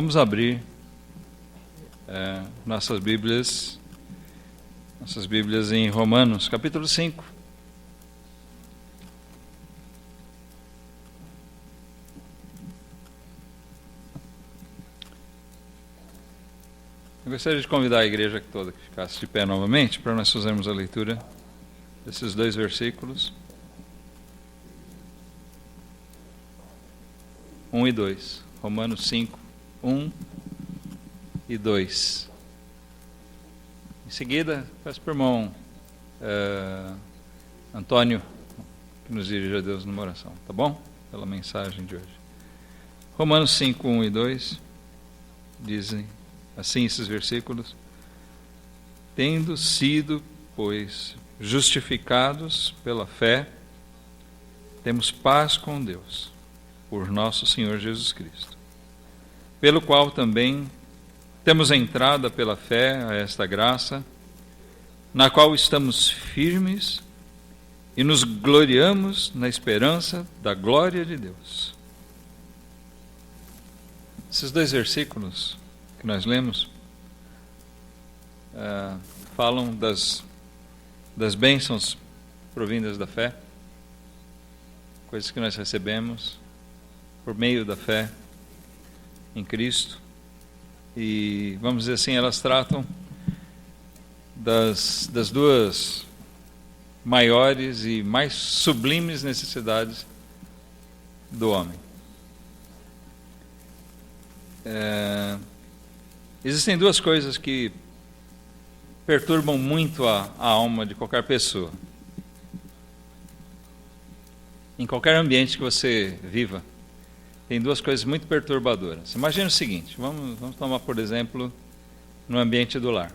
Vamos abrir nossas Bíblias em Romanos, capítulo 5. Eu gostaria de convidar a igreja toda que ficasse de pé novamente para nós fazermos a leitura desses dois versículos, 1 e 2. Romanos 5, 1 e 2. Em seguida, peço para o irmão Antônio que nos dirija a Deus numa oração, tá bom? Pela mensagem de hoje. Romanos 5, 1 e 2 dizem assim esses versículos: tendo sido, pois, justificados pela fé, temos paz com Deus, por nosso Senhor Jesus Cristo, pelo qual também temos entrada pela fé a esta graça, na qual estamos firmes e nos gloriamos na esperança da glória de Deus. Esses dois versículos que nós lemos falam das bênçãos provindas da fé, coisas que nós recebemos por meio da fé em Cristo, e vamos dizer assim, elas tratam das duas maiores e mais sublimes necessidades do homem. Existem duas coisas que perturbam muito a alma de qualquer pessoa. Em qualquer ambiente que você viva, tem duas coisas muito perturbadoras. Imagina o seguinte, vamos tomar, por exemplo, no ambiente do lar.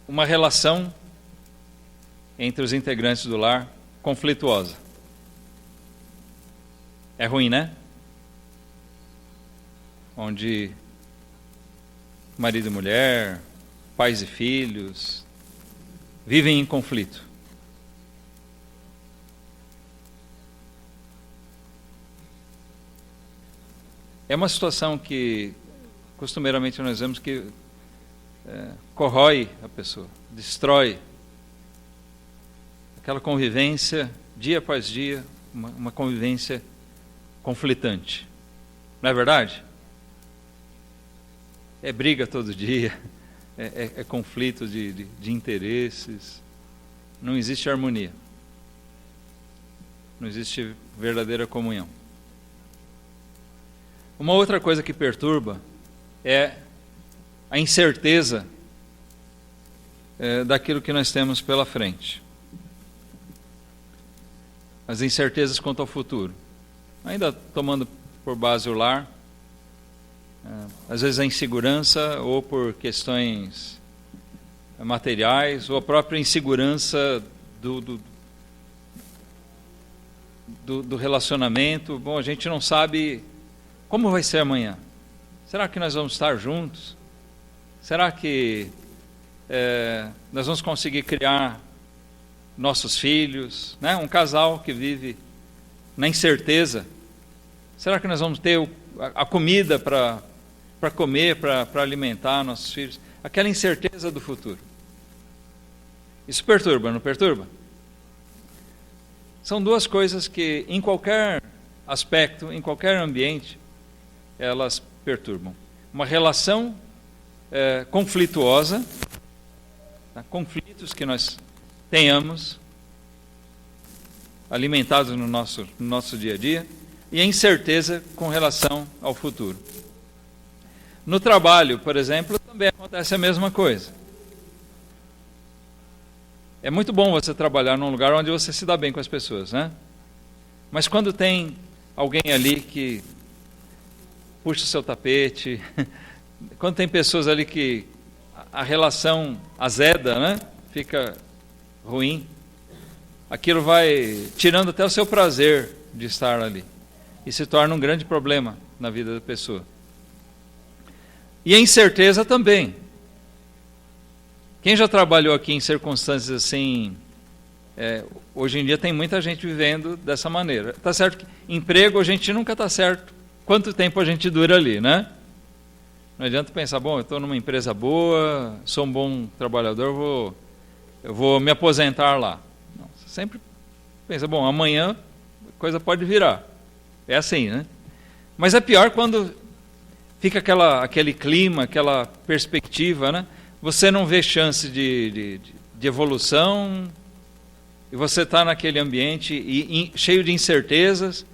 Uma relação entre os integrantes do lar conflituosa. É ruim, né? Onde marido e mulher, pais e filhos vivem em conflito. É uma situação que costumeiramente nós vemos que corrói a pessoa, destrói aquela convivência dia após dia, uma convivência conflitante. Não é verdade? É briga todo dia, é conflito de interesses, não existe harmonia, não existe verdadeira comunhão. Uma outra coisa que perturba é a incerteza daquilo que nós temos pela frente. As incertezas quanto ao futuro. Ainda tomando por base o lar, às vezes a insegurança, ou por questões materiais, ou a própria insegurança do relacionamento. Bom, a gente não sabe como vai ser amanhã. Será que nós vamos estar juntos? Será que nós vamos conseguir criar nossos filhos? Né? Um casal que vive na incerteza. Será que nós vamos ter a comida para comer, para alimentar nossos filhos? Aquela incerteza do futuro. Isso perturba, não perturba? São duas coisas que, em qualquer aspecto, em qualquer ambiente, elas perturbam. Uma relação conflituosa, tá? Conflitos que nós tenhamos alimentados no nosso dia a dia, e a incerteza com relação ao futuro. No trabalho, por exemplo, também acontece a mesma coisa. É muito bom você trabalhar num lugar onde você se dá bem com as pessoas, né? Mas quando tem alguém ali que puxa o seu tapete, quando tem pessoas ali que a relação azeda, né? Fica ruim, aquilo vai tirando até o seu prazer de estar ali, e se torna um grande problema na vida da pessoa. E a incerteza também. Quem já trabalhou aqui em circunstâncias assim Hoje em dia tem muita gente vivendo dessa maneira. Tá certo que emprego a gente nunca está certo quanto tempo a gente dura ali, né? Não adianta pensar, bom, eu estou numa empresa boa, sou um bom trabalhador, eu vou me aposentar lá. Não, você sempre pensa, bom, amanhã a coisa pode virar. É assim, né? Mas é pior quando fica aquele clima, aquela perspectiva, né? Você não vê chance de evolução, e você está naquele ambiente cheio de incertezas,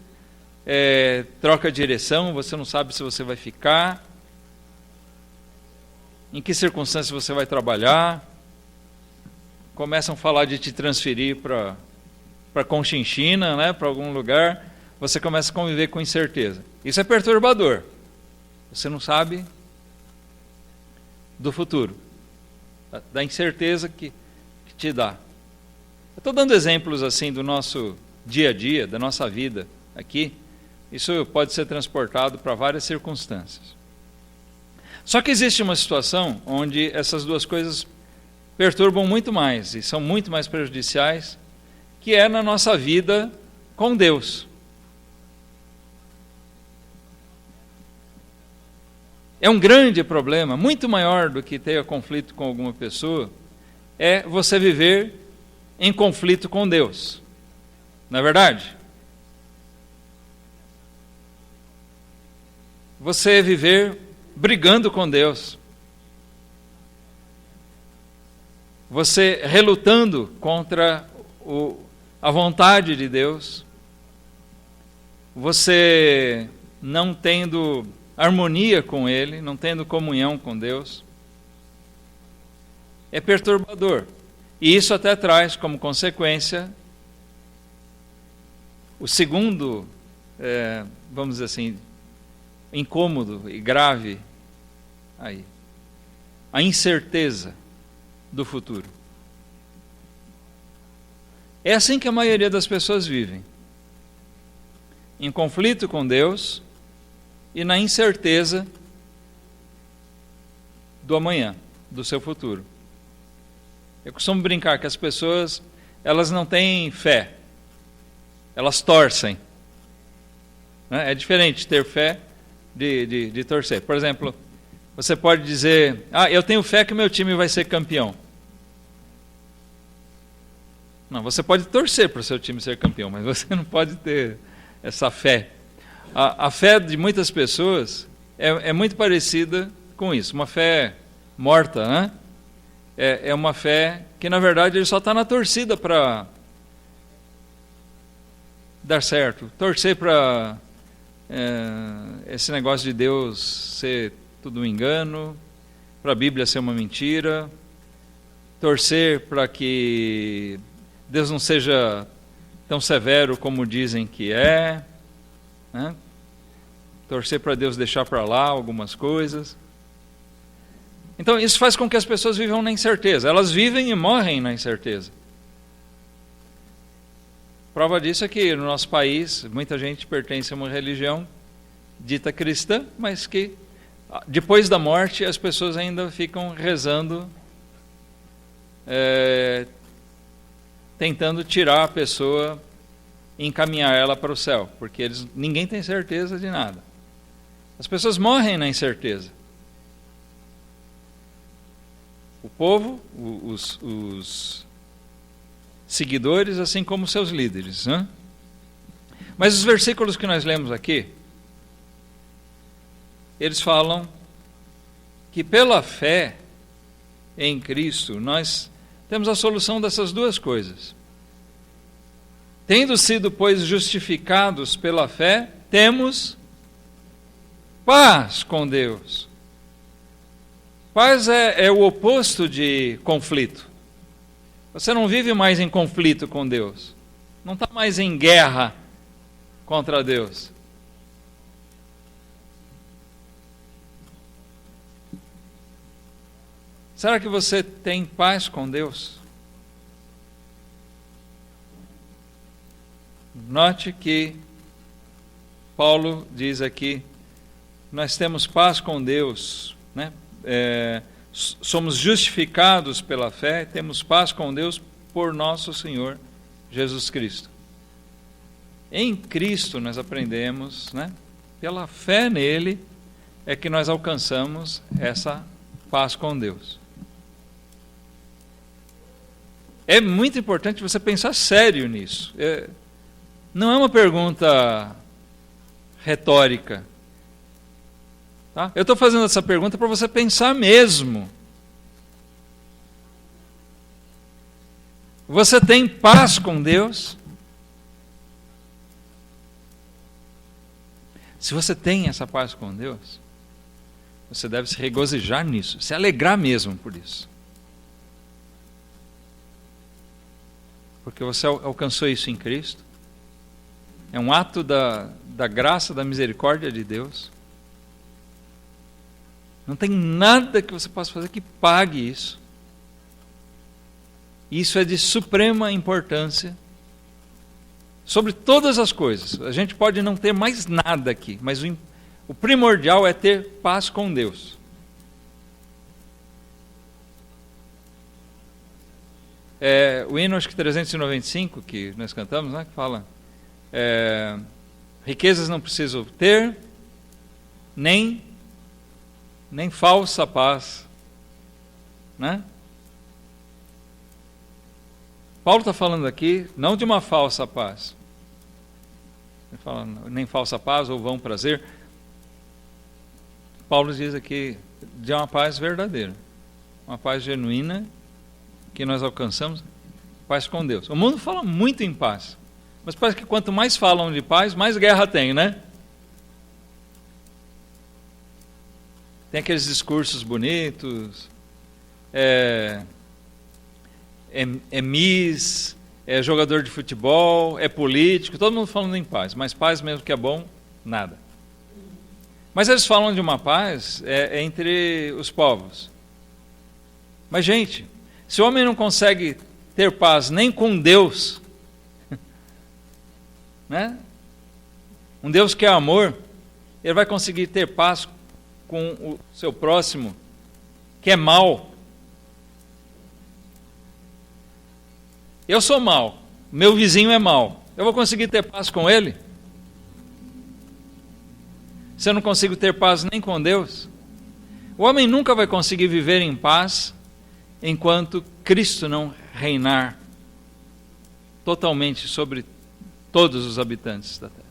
troca de direção, você não sabe se você vai ficar, em que circunstâncias você vai trabalhar, começam a falar de te transferir para Conchinchina, né, para algum lugar, você começa a conviver com incerteza. Isso é perturbador. Você não sabe do futuro, da incerteza que te dá. Eu estou dando exemplos assim do nosso dia a dia, da nossa vida aqui. Isso pode ser transportado para várias circunstâncias. Só que existe uma situação onde essas duas coisas perturbam muito mais e são muito mais prejudiciais, que é na nossa vida com Deus. É um grande problema, muito maior do que ter conflito com alguma pessoa, é você viver em conflito com Deus. Não é verdade? Você viver brigando com Deus. Você relutando contra a vontade de Deus. Você não tendo harmonia com Ele, não tendo comunhão com Deus. É perturbador. E isso até traz como consequência o segundo, vamos dizer assim, incômodo e grave aí, a incerteza do futuro. É assim que a maioria das pessoas vivem, em conflito com Deus e na incerteza do amanhã, do seu futuro. Eu costumo brincar que as pessoas, elas não têm fé, elas torcem. É diferente ter fé de torcer. Por exemplo, você pode dizer, eu tenho fé que meu time vai ser campeão. Não, você pode torcer para o seu time ser campeão, mas você não pode ter essa fé. A fé de muitas pessoas é muito parecida com isso, uma fé morta, né? É uma fé que, na verdade, ele só está na torcida para dar certo, torcer para esse negócio de Deus ser tudo um engano, para a Bíblia ser uma mentira, torcer para que Deus não seja tão severo como dizem que é, né? Torcer para Deus deixar para lá algumas coisas. Então isso faz com que as pessoas vivam na incerteza, elas vivem e morrem na incerteza. Prova disso é que no nosso país muita gente pertence a uma religião dita cristã, mas que depois da morte as pessoas ainda ficam rezando, tentando tirar a pessoa e encaminhar ela para o céu, porque ninguém tem certeza de nada. As pessoas morrem na incerteza. O povo, os seguidores, assim como seus líderes, né? Mas os versículos que nós lemos aqui, eles falam que pela fé em Cristo nós temos a solução dessas duas coisas. Tendo sido, pois, justificados pela fé, temos paz com Deus. Paz é o oposto de conflito. Você não vive mais em conflito com Deus. Não está mais em guerra contra Deus. Será que você tem paz com Deus? Note que Paulo diz aqui, nós temos paz com Deus, né? Somos justificados pela fé, temos paz com Deus por nosso Senhor Jesus Cristo. Em Cristo nós aprendemos, né? Pela fé nele é que nós alcançamos essa paz com Deus. É muito importante você pensar sério nisso. Não é uma pergunta retórica. Tá? Eu estou fazendo essa pergunta para você pensar mesmo. Você tem paz com Deus? Se você tem essa paz com Deus, você deve se regozijar nisso, se alegrar mesmo por isso. Porque você alcançou isso em Cristo. É um ato da graça, da misericórdia de Deus. Não tem nada que você possa fazer que pague isso. Isso é de suprema importância sobre todas as coisas. A gente pode não ter mais nada aqui, mas o primordial é ter paz com Deus. O hino, acho que 395, que nós cantamos, né, que fala, riquezas não preciso ter, nem falsa paz. Né? Paulo está falando aqui, não de uma falsa paz. Ele fala, nem falsa paz ou vão prazer. Paulo diz aqui de uma paz verdadeira, uma paz genuína que nós alcançamos, paz com Deus. O mundo fala muito em paz, mas parece que quanto mais falam de paz, mais guerra tem, né? Tem aqueles discursos bonitos, Miss, jogador de futebol, político, todo mundo falando em paz, mas paz mesmo que é bom, nada. Mas eles falam de uma paz entre os povos. Mas, gente, se o homem não consegue ter paz nem com Deus, né? Um Deus que é amor, ele vai conseguir ter paz com o seu próximo, que é mau. Eu sou mau, meu vizinho é mau. Eu vou conseguir ter paz com ele? Se eu não consigo ter paz nem com Deus, o homem nunca vai conseguir viver em paz enquanto Cristo não reinar totalmente sobre todos os habitantes da terra.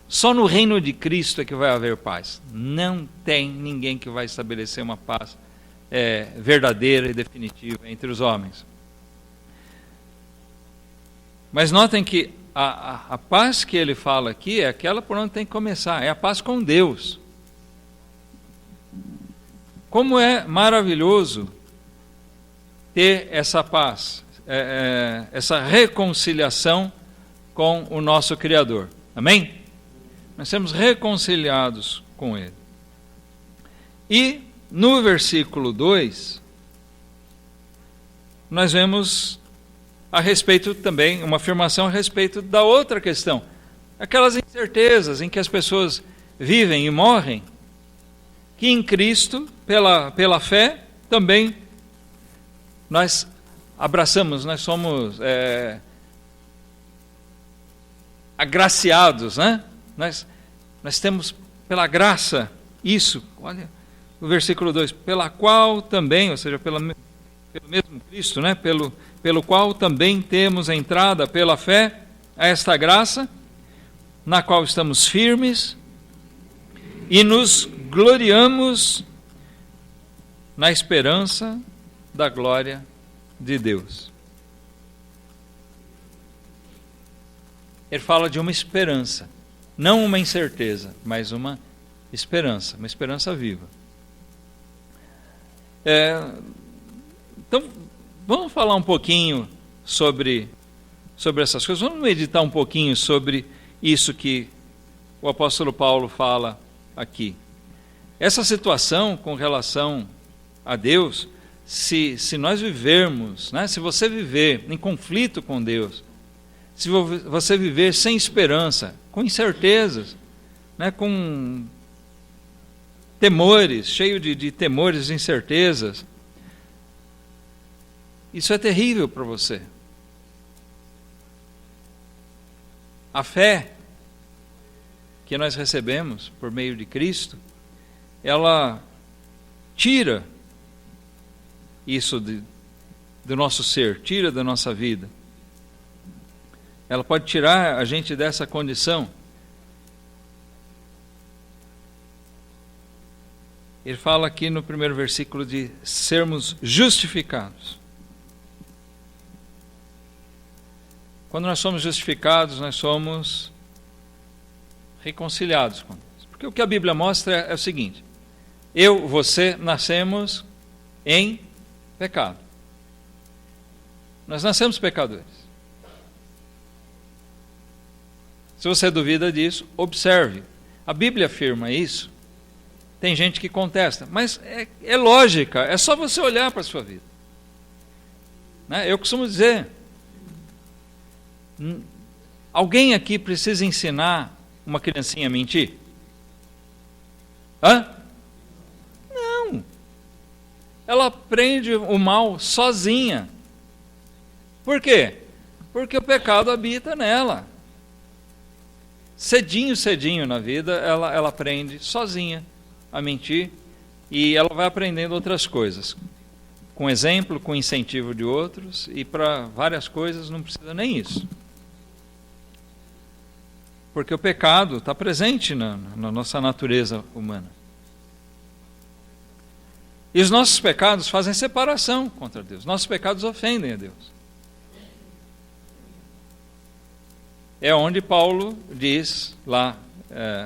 Só no reino de Cristo é que vai haver paz. Não tem ninguém que vai estabelecer uma paz verdadeira e definitiva entre os homens. Mas notem que a paz que ele fala aqui é aquela por onde tem que começar, é a paz com Deus. Como é maravilhoso ter essa paz, essa reconciliação com o nosso Criador. Amém? Nós somos reconciliados com Ele. E no versículo 2, nós vemos a respeito também, uma afirmação a respeito da outra questão. Aquelas incertezas em que as pessoas vivem e morrem, que em Cristo, pela fé, também nós abraçamos, nós somos agraciados, né? Nós temos pela graça isso, olha o versículo 2, pela qual também, ou seja, pelo mesmo Cristo, né? Pelo qual também temos entrada pela fé a esta graça, na qual estamos firmes e nos gloriamos na esperança da glória de Deus. Ele fala de uma esperança, não uma incerteza, mas uma esperança viva. Então, vamos falar um pouquinho sobre essas coisas, vamos meditar um pouquinho sobre isso que o apóstolo Paulo fala aqui. Essa situação com relação a Deus, se nós vivermos, né, se você viver em conflito com Deus, se você viver sem esperança, com incertezas, né, com temores, cheio de temores e incertezas, isso é terrível para você. A fé que nós recebemos por meio de Cristo, ela tira isso do nosso ser, tira da nossa vida. Ela pode tirar a gente dessa condição. Ele fala aqui no primeiro versículo de sermos justificados. Quando nós somos justificados, nós somos reconciliados com Deus. Porque o que a Bíblia mostra é o seguinte: eu, você, nascemos em pecado. Nós nascemos pecadores. Se você duvida disso, observe. A Bíblia afirma isso. Tem gente que contesta, mas é lógica, é só você olhar para a sua vida. Né? Eu costumo dizer, alguém aqui precisa ensinar uma criancinha a mentir? Hã? Não. Ela aprende o mal sozinha. Por quê? Porque o pecado habita nela. Cedinho na vida, ela aprende sozinha a mentir, e ela vai aprendendo outras coisas. Com exemplo, com incentivo de outros, e para várias coisas não precisa nem isso. Porque o pecado está presente na nossa natureza humana. E os nossos pecados fazem separação contra Deus. Nossos pecados ofendem a Deus. É onde Paulo diz lá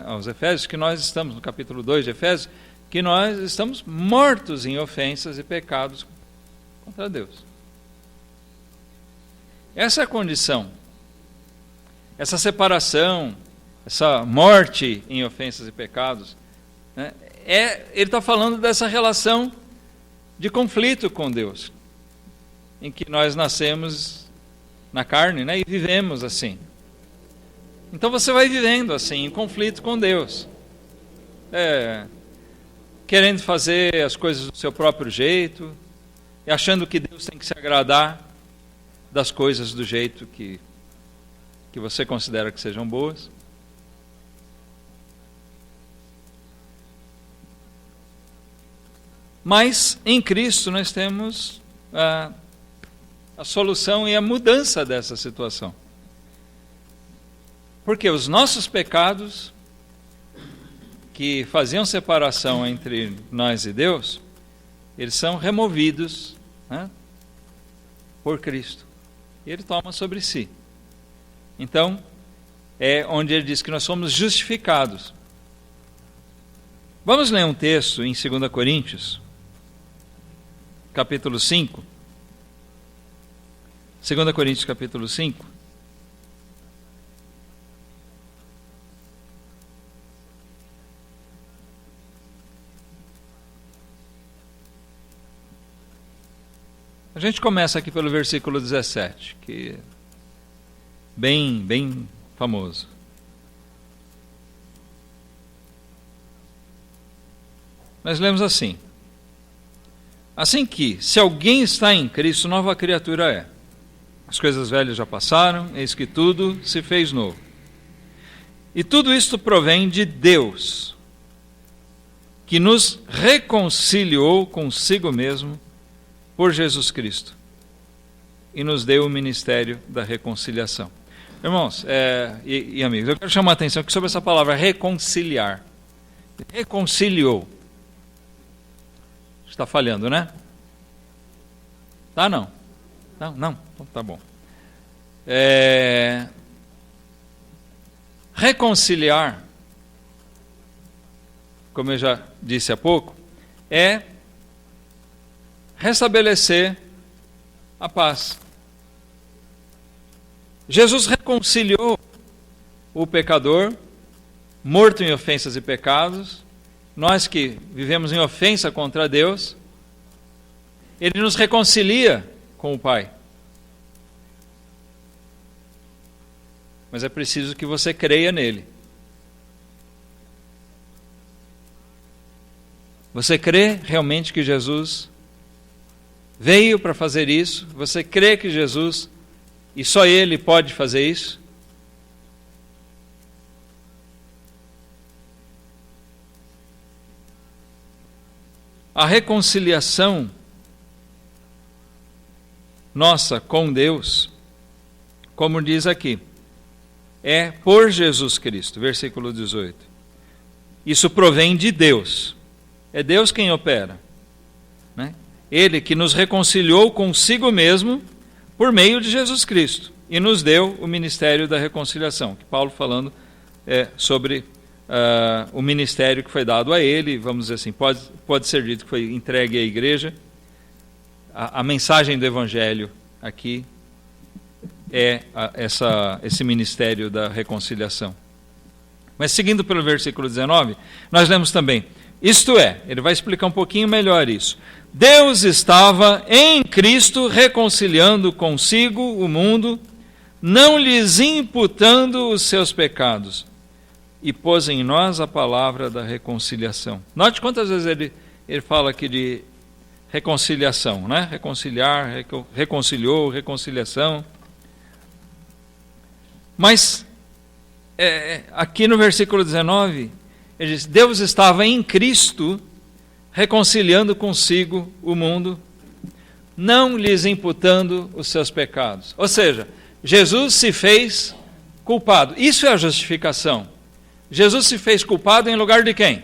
aos Efésios que nós estamos, no capítulo 2 de Efésios, que nós estamos mortos em ofensas e pecados contra Deus. Essa é a condição. Essa separação, essa morte em ofensas e pecados, né, ele está falando dessa relação de conflito com Deus, em que nós nascemos na carne, né, e vivemos assim. Então você vai vivendo assim, em conflito com Deus, querendo fazer as coisas do seu próprio jeito, e achando que Deus tem que se agradar das coisas do jeito que você considera que sejam boas. Mas em Cristo nós temos a solução e a mudança dessa situação. Porque os nossos pecados, que faziam separação entre nós e Deus, eles são removidos, né, por Cristo. E Ele toma sobre si. Então, é onde Ele diz que nós somos justificados. Vamos ler um texto em 2 Coríntios, capítulo 5. 2 Coríntios, capítulo 5. A gente começa aqui pelo versículo 17, que é bem famoso. Nós lemos assim: assim que, se alguém está em Cristo, nova criatura é. As coisas velhas já passaram, eis que tudo se fez novo. E tudo isto provém de Deus, que nos reconciliou consigo mesmo por Jesus Cristo e nos deu o ministério da reconciliação. Irmãos e amigos, eu quero chamar a atenção aqui sobre essa palavra reconciliar. Reconciliou. Está falhando, né? Tá, não? Não? Então, tá bom. Reconciliar, como eu já disse há pouco, é restabelecer a paz. Jesus reconciliou o pecador, morto em ofensas e pecados, nós que vivemos em ofensa contra Deus, Ele nos reconcilia com o Pai. Mas é preciso que você creia nele. Você crê realmente que Jesus veio para fazer isso? Você crê que Jesus, e só Ele pode fazer isso? a reconciliação nossa com Deus, como diz aqui, é por Jesus Cristo, versículo 18. Isso provém de Deus. É Deus quem opera, né? Ele que nos reconciliou consigo mesmo por meio de Jesus Cristo e nos deu o ministério da reconciliação, que Paulo falando sobre o ministério que foi dado a ele, vamos dizer assim, pode ser dito que foi entregue à igreja. A mensagem do Evangelho aqui é esse ministério da reconciliação. Mas seguindo pelo versículo 19, nós lemos também, isto é, ele vai explicar um pouquinho melhor isso. Deus estava em Cristo reconciliando consigo o mundo, não lhes imputando os seus pecados, e pôs em nós a palavra da reconciliação. Note quantas vezes ele fala aqui de reconciliação, né? Reconciliar, reconciliou, reconciliação. Mas aqui no versículo 19, ele diz, Deus estava em Cristo reconciliando consigo o mundo, não lhes imputando os seus pecados. Ou seja, Jesus se fez culpado. Isso é a justificação. Jesus se fez culpado em lugar de quem?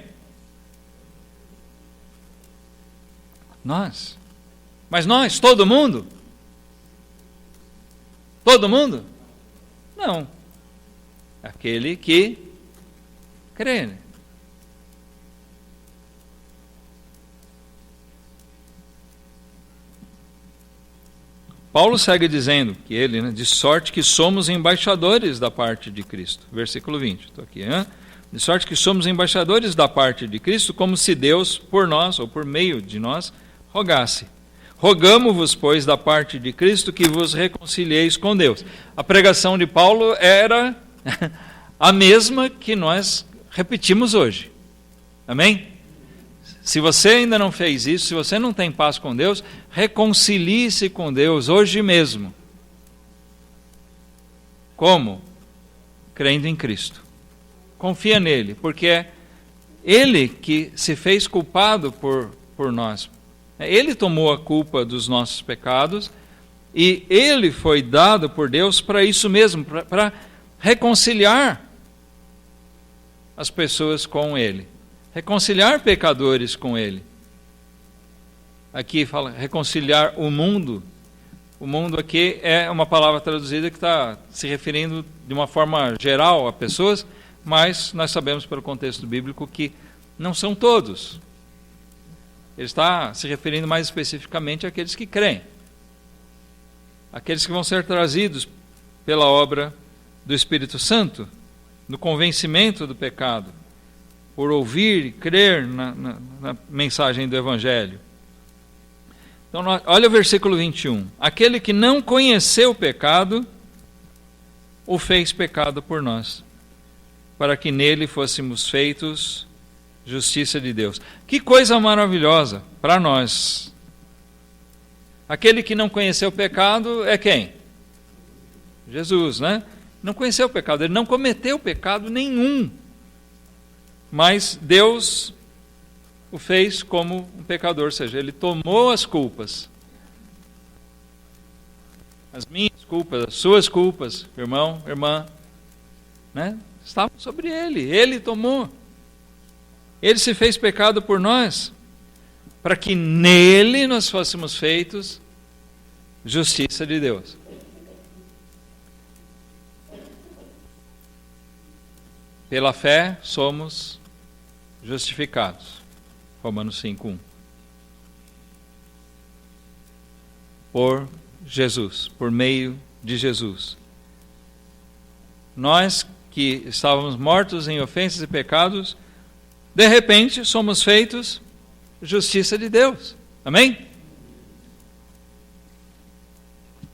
Nós. Mas nós, todo mundo? Todo mundo? Não. Aquele que crê. Paulo segue dizendo que ele, de sorte que somos embaixadores da parte de Cristo. Versículo 20, estou aqui. De sorte que somos embaixadores da parte de Cristo, como se Deus, por nós, ou por meio de nós, rogasse. Rogamo-vos, pois, da parte de Cristo, que vos reconcilieis com Deus. A pregação de Paulo era a mesma que nós repetimos hoje. Amém? Se você ainda não fez isso, se você não tem paz com Deus, reconcilie-se com Deus hoje mesmo. Como? Crendo em Cristo. Confia nele, porque é ele que se fez culpado por nós. Ele tomou a culpa dos nossos pecados e ele foi dado por Deus para isso mesmo, para reconciliar as pessoas com ele. Reconciliar pecadores com ele. Aqui fala reconciliar o mundo. O mundo aqui é uma palavra traduzida que está se referindo de uma forma geral a pessoas, mas nós sabemos pelo contexto bíblico que não são todos. Ele está se referindo mais especificamente àqueles que creem. Aqueles que vão ser trazidos pela obra do Espírito Santo, no convencimento do pecado, por ouvir e crer na mensagem do Evangelho. Então, olha o versículo 21. Aquele que não conheceu o pecado, o fez pecado por nós, para que nele fôssemos feitos justiça de Deus. Que coisa maravilhosa para nós. Aquele que não conheceu o pecado é quem? Jesus, né? Não conheceu o pecado, ele não cometeu pecado nenhum. Mas Deus o fez como um pecador, ou seja, ele tomou as culpas. As minhas culpas, as suas culpas, irmão, irmã, né? Estavam sobre ele tomou. Ele se fez pecado por nós, para que nele nós fôssemos feitos justiça de Deus. Pela fé somos justificados. Romanos 5:1. Por Jesus, por meio de Jesus. Nós que estávamos mortos em ofensas e pecados, de repente somos feitos justiça de Deus. Amém?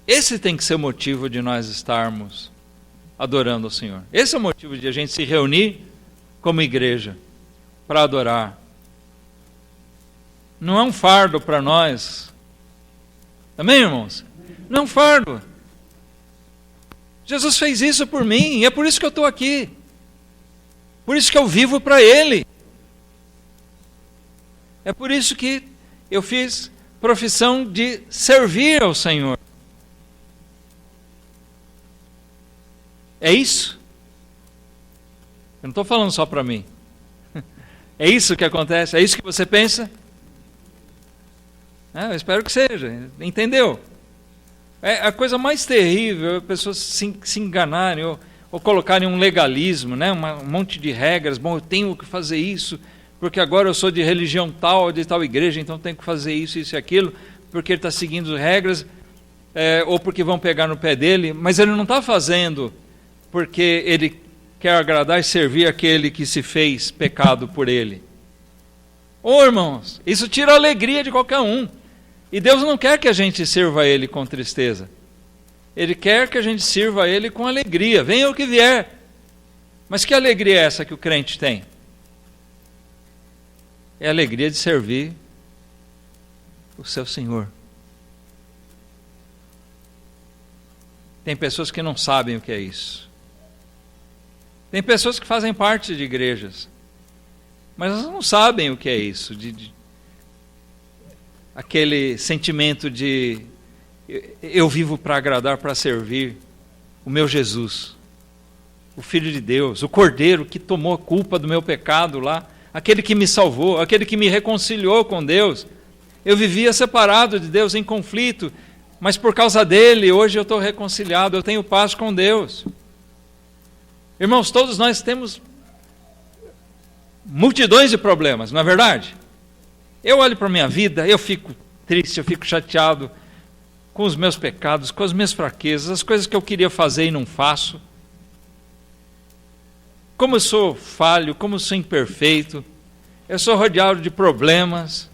Esse tem que ser o motivo de nós estarmos adorando ao Senhor. Esse é o motivo de a gente se reunir como igreja para adorar. Não é um fardo para nós. Amém, irmãos? Não é um fardo. Jesus fez isso por mim e é por isso que eu estou aqui. Por isso que eu vivo para Ele. É por isso que eu fiz profissão de servir ao Senhor. É isso? Eu não estou falando só para mim. É isso que acontece? É isso que você pensa? Eu espero que seja. Entendeu? É a coisa mais terrível, as pessoas se enganarem ou colocarem um legalismo, né? Um monte de regras. Bom, eu tenho que fazer isso, porque agora eu sou de religião tal, de tal igreja, então tenho que fazer isso, isso e aquilo, porque ele está seguindo as regras, ou porque vão pegar no pé dele, mas ele não está fazendo porque ele quer agradar e servir aquele que se fez pecado por ele. Irmãos, isso tira a alegria de qualquer um. E Deus não quer que a gente sirva a Ele com tristeza. Ele quer que a gente sirva a Ele com alegria, venha o que vier. Mas que alegria é essa que o crente tem? É a alegria de servir o seu Senhor. Tem pessoas que não sabem o que é isso. Tem pessoas que fazem parte de igrejas, mas elas não sabem o que é isso, aquele sentimento de eu vivo para agradar, para servir o meu Jesus, o Filho de Deus, o Cordeiro que tomou a culpa do meu pecado lá, aquele que me salvou, aquele que me reconciliou com Deus. Eu vivia separado de Deus, em conflito, mas por causa dele, hoje eu estou reconciliado, eu tenho paz com Deus. Irmãos, todos nós temos multidões de problemas, não é verdade? Eu olho para a minha vida, eu fico triste, eu fico chateado com os meus pecados, com as minhas fraquezas, as coisas que eu queria fazer e não faço. Como eu sou falho, como eu sou imperfeito, eu sou rodeado de problemas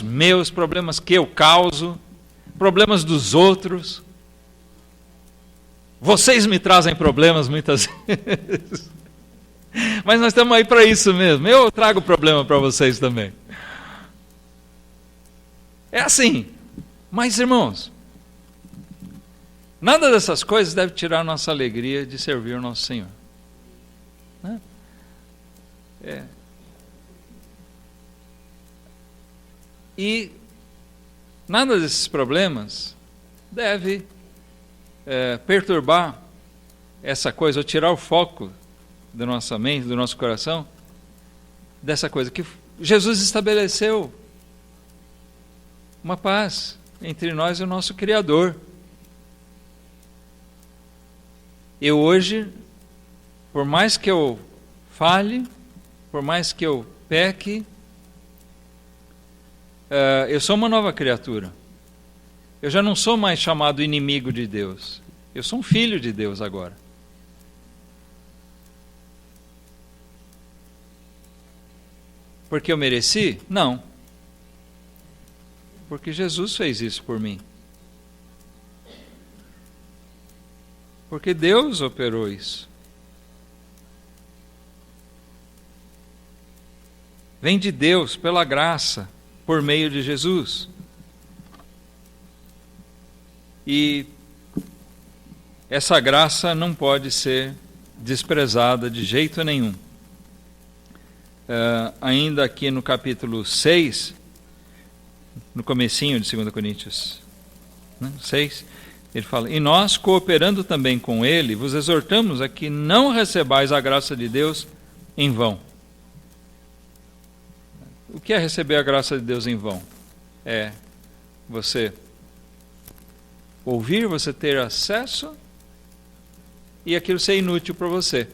meus, problemas que eu causo, problemas dos outros. Vocês me trazem problemas muitas vezes. Mas nós estamos aí para isso mesmo. Eu trago problema para vocês também. É assim. Mas, irmãos, nada dessas coisas deve tirar a nossa alegria de servir o nosso Senhor. E nada desses problemas deve perturbar essa coisa, ou tirar o foco da nossa mente, do nosso coração, dessa coisa que Jesus estabeleceu, uma paz entre nós e o nosso Criador. Eu hoje, por mais que eu falhe, por mais que eu peque, eu sou uma nova criatura. Eu já não sou mais chamado inimigo de Deus. Eu sou um filho de Deus agora. Porque eu mereci? Não. Porque Jesus fez isso por mim. Porque Deus operou isso. Vem de Deus pela graça, por meio de Jesus. E essa graça não pode ser desprezada de jeito nenhum. Ainda aqui no capítulo 6, no comecinho de 2 Coríntios 6, ele fala: e nós, cooperando também com ele, vos exortamos a que não recebais a graça de Deus em vão. O que é receber a graça de Deus em vão? É você ouvir, você ter acesso e aquilo ser inútil para você.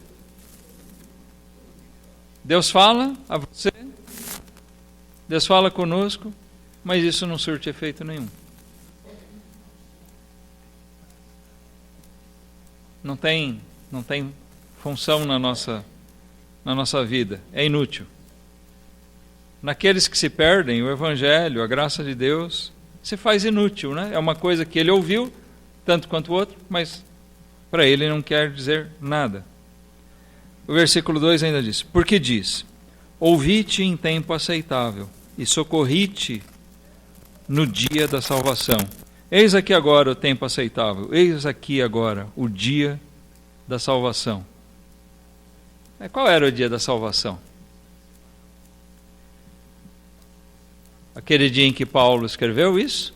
Deus fala a você, Deus fala conosco, mas isso não surte efeito nenhum. Não tem função na nossa vida, é inútil. Naqueles que se perdem, o Evangelho, a graça de Deus, se faz inútil, né? É uma coisa que ele ouviu, tanto quanto o outro, mas para ele não quer dizer nada. O versículo 2 ainda diz: porque diz, ouvi-te em tempo aceitável, e socorri-te no dia da salvação. Eis aqui agora o tempo aceitável, eis aqui agora o dia da salvação. Qual era o dia da salvação? aquele dia em que Paulo escreveu isso?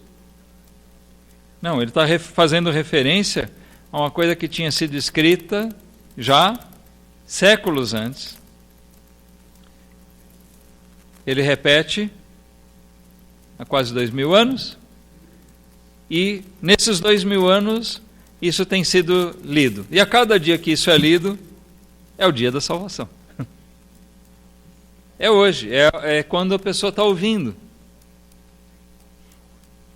Não, ele está fazendo referência a uma coisa que tinha sido escrita já séculos antes. Ele repete há quase 2000 anos, e nesses 2000 anos isso tem sido lido. E a cada dia que isso é lido, é o dia da salvação. É hoje, é quando a pessoa está ouvindo.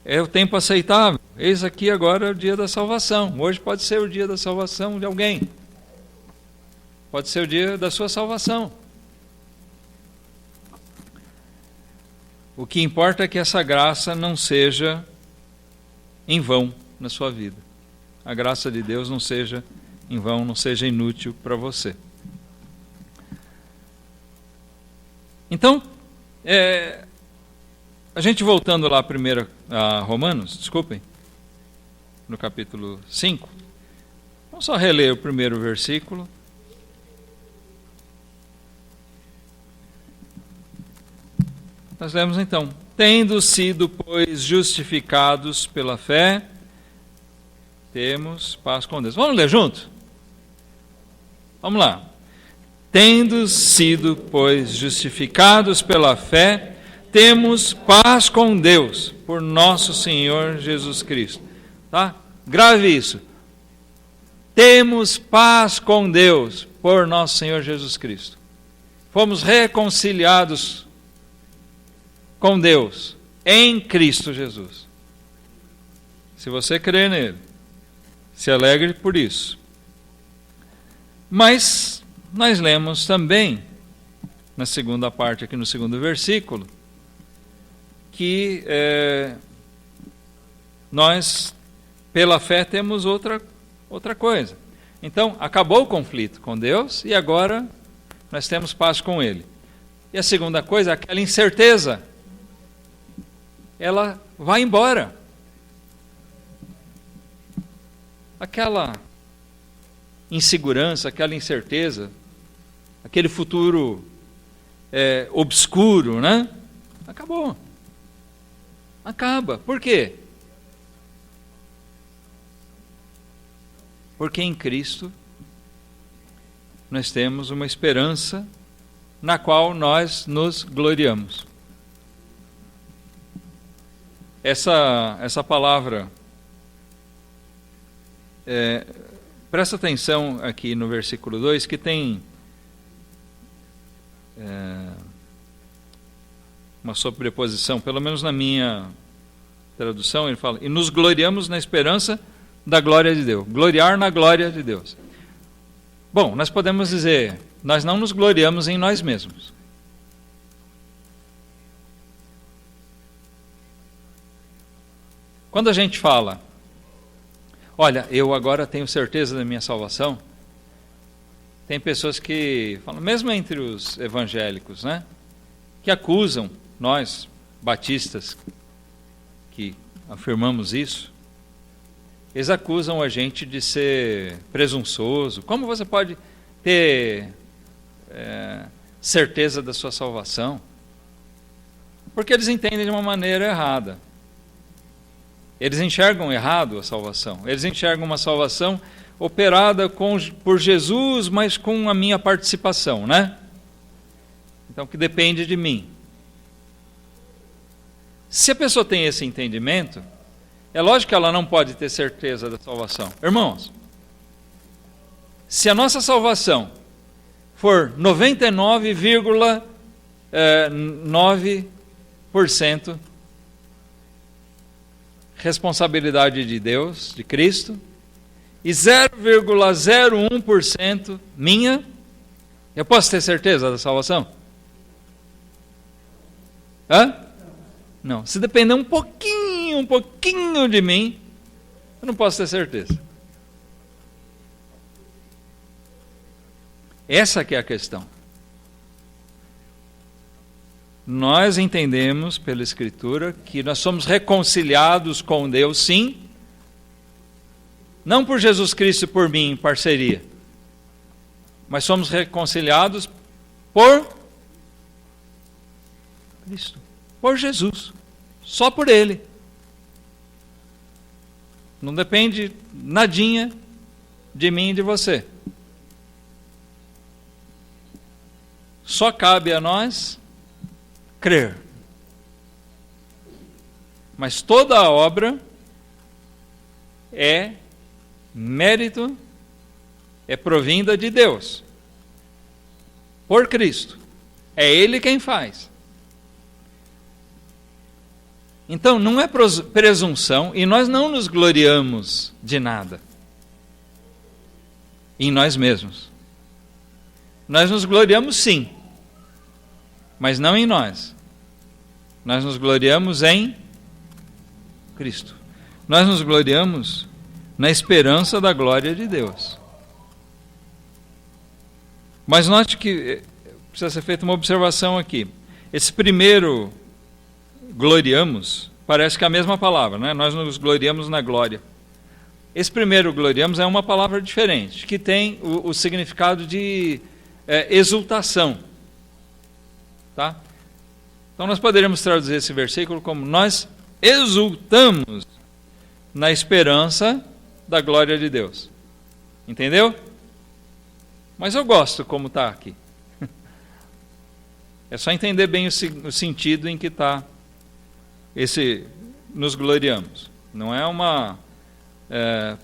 É o tempo aceitável. Eis aqui agora o dia da salvação. Hoje pode ser o dia da salvação de alguém. Pode ser o dia da sua salvação. O que importa é que essa graça não seja em vão na sua vida. A graça de Deus não seja em vão, não seja inútil para você. Então, a gente voltando lá primeiro a Romanos, desculpem, no capítulo 5, vamos só reler o primeiro versículo. Nós lemos então: tendo sido, pois, justificados pela fé, temos paz com Deus. Vamos ler junto? Vamos lá. Tendo sido, pois, justificados pela fé, temos paz com Deus, por nosso Senhor Jesus Cristo. Tá? Grave isso. Temos paz com Deus, por nosso Senhor Jesus Cristo. Fomos reconciliados com Deus em Cristo Jesus. Se você crer nele, se alegre por isso. Mas nós lemos também, na segunda parte, aqui no segundo versículo, que nós, pela fé, temos outra coisa. Então, acabou o conflito com Deus e agora nós temos paz com Ele. E a segunda coisa, aquela incerteza, ela vai embora. Aquela insegurança, aquela incerteza, aquele futuro obscuro, né? Acabou. Acaba. Por quê? Porque em Cristo nós temos uma esperança na qual nós nos gloriamos. Essa palavra, presta atenção aqui no versículo 2, que tem uma sobreposição, pelo menos na minha tradução, ele fala: e nos gloriamos na esperança da glória de Deus. Gloriar na glória de Deus. Bom, nós podemos dizer, nós não nos gloriamos em nós mesmos. Quando a gente fala, olha, eu agora tenho certeza da minha salvação, tem pessoas que falam, mesmo entre os evangélicos, né, que acusam nós, batistas, que afirmamos isso, eles acusam a gente de ser presunçoso. Como você pode ter certeza da sua salvação? Porque eles entendem de uma maneira errada. Eles enxergam errado a salvação. Eles enxergam uma salvação operada por Jesus, mas com a minha participação, né? Então, que depende de mim. Se a pessoa tem esse entendimento, é lógico que ela não pode ter certeza da salvação. Irmãos, se a nossa salvação for 99,9% responsabilidade de Deus, de Cristo, e 0,01% minha, eu posso ter certeza da salvação? Hã? Não. Se depender um pouquinho de mim, eu não posso ter certeza. Essa que é a questão. Nós entendemos pela Escritura que nós somos reconciliados com Deus, sim, não por Jesus Cristo e por mim em parceria, mas somos reconciliados por Cristo, por Jesus. só por Ele. Não depende nadinha de mim e de você. Só cabe a nós crer. Mas toda a obra é mérito, é provinda de Deus, por Cristo. É Ele quem faz. Então não é presunção, e nós não nos gloriamos de nada em nós mesmos. Nós nos gloriamos sim, mas não em nós. Nós nos gloriamos em Cristo. Nós nos gloriamos na esperança da glória de Deus. Mas note que precisa ser feita uma observação aqui. Esse primeiro gloriamos, parece que é a mesma palavra, né? Nós nos gloriamos na glória. Esse primeiro gloriamos é uma palavra diferente, que tem o significado de exultação. Tá? Então nós poderíamos traduzir esse versículo como: nós exultamos na esperança da glória de Deus. Entendeu? Mas eu gosto como está aqui. É só entender bem o sentido em que está esse nos gloriamos. Não é uma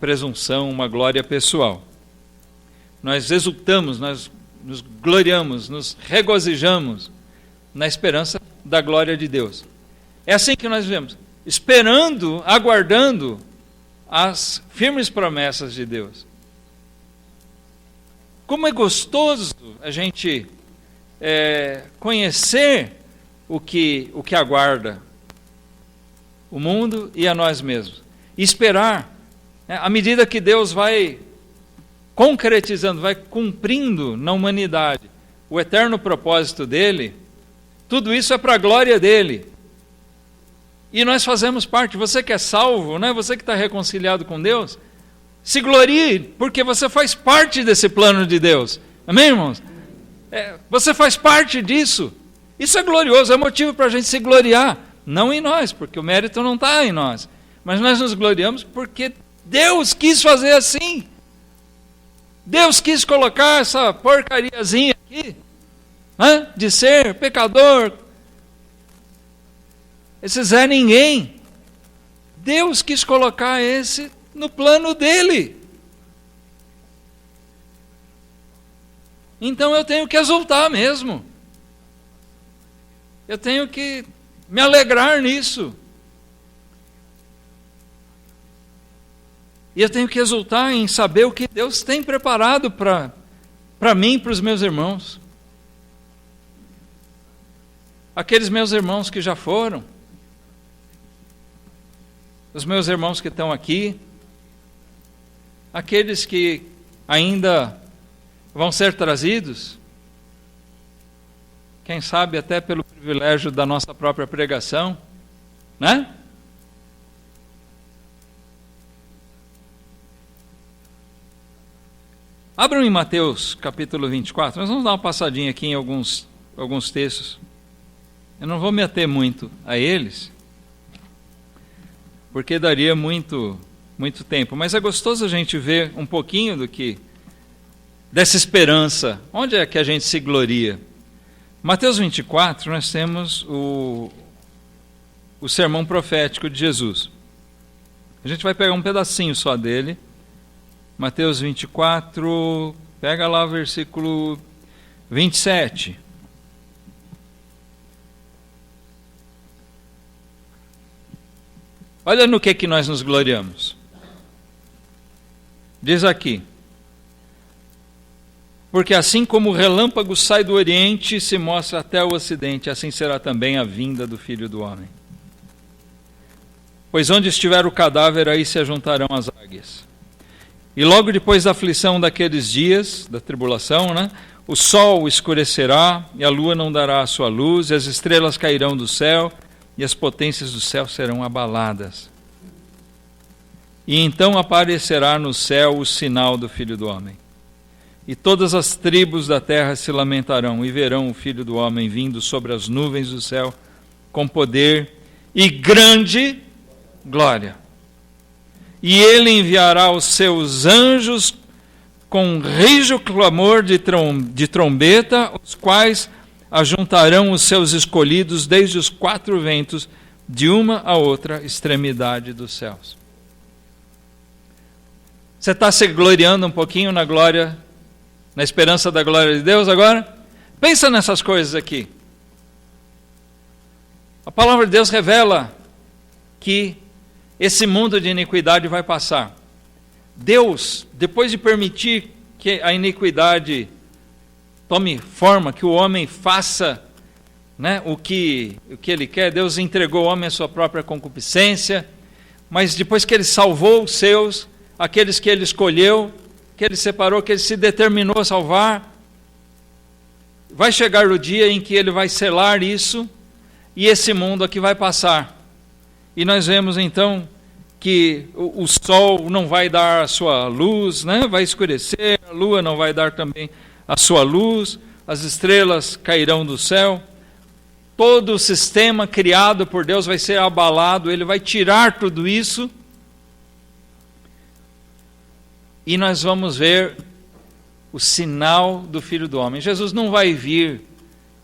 presunção, uma glória pessoal. Nós exultamos, nós nos gloriamos, nos regozijamos na esperança da glória de Deus. É assim que nós vivemos, esperando, aguardando as firmes promessas de Deus. Como é gostoso a gente conhecer o que aguarda o mundo e a nós mesmos. E esperar, à medida que Deus vai concretizando, vai cumprindo na humanidade o eterno propósito dele, tudo isso é para a glória dele. E nós fazemos parte. Você que é salvo, né? Você que está reconciliado com Deus, se glorie, porque você faz parte desse plano de Deus. Amém, irmãos? Você faz parte disso. Isso é glorioso, é motivo para a gente se gloriar. Não em nós, porque o mérito não está em nós. Mas nós nos gloriamos porque Deus quis fazer assim. Deus quis colocar essa porcariazinha aqui, né, de ser pecador, esse Zé Ninguém. Deus quis colocar esse no plano dele. Então eu tenho que exultar mesmo. Eu tenho que me alegrar nisso. E eu tenho que exultar em saber o que Deus tem preparado para mim e para os meus irmãos. Aqueles meus irmãos que já foram, os meus irmãos que estão aqui, aqueles que ainda vão ser trazidos, quem sabe até pelo privilégio da nossa própria pregação, né? Abram em Mateus capítulo 24, nós vamos dar uma passadinha aqui em alguns textos. Eu não vou me ater muito a eles, porque daria muito tempo, mas é gostoso a gente ver um pouquinho dessa esperança. Onde é que a gente se gloria? Mateus 24, nós temos o sermão profético de Jesus. A gente vai pegar um pedacinho só dele. Mateus 24, pega lá o versículo 27. Olha no que nós nos gloriamos. Diz aqui: porque assim como o relâmpago sai do Oriente e se mostra até o Ocidente, assim será também a vinda do Filho do Homem. Pois onde estiver o cadáver, aí se ajuntarão as águias. E logo depois da aflição daqueles dias, da tribulação, né, o sol escurecerá, e a lua não dará a sua luz, e as estrelas cairão do céu, e as potências do céu serão abaladas. E então aparecerá no céu o sinal do Filho do Homem. E todas as tribos da terra se lamentarão, e verão o Filho do Homem vindo sobre as nuvens do céu, com poder e grande glória. E ele enviará os seus anjos com rijo clamor de trombeta, os quais ajuntarão os seus escolhidos desde os quatro ventos, de uma a outra extremidade dos céus. Você está se gloriando um pouquinho na glória, na esperança da glória de Deus agora? Pensa nessas coisas aqui. A palavra de Deus revela que esse mundo de iniquidade vai passar. Deus, depois de permitir que a iniquidade tome forma, que o homem faça, né, o que ele quer, Deus entregou ao homem a sua própria concupiscência, mas depois que ele salvou os seus, aqueles que ele escolheu, que ele separou, que ele se determinou a salvar, vai chegar o dia em que ele vai selar isso, e esse mundo aqui vai passar. E nós vemos então que o sol não vai dar a sua luz, né? Vai escurecer, a lua não vai dar também a sua luz, as estrelas cairão do céu, todo o sistema criado por Deus vai ser abalado, ele vai tirar tudo isso, e nós vamos ver o sinal do Filho do Homem. Jesus não vai vir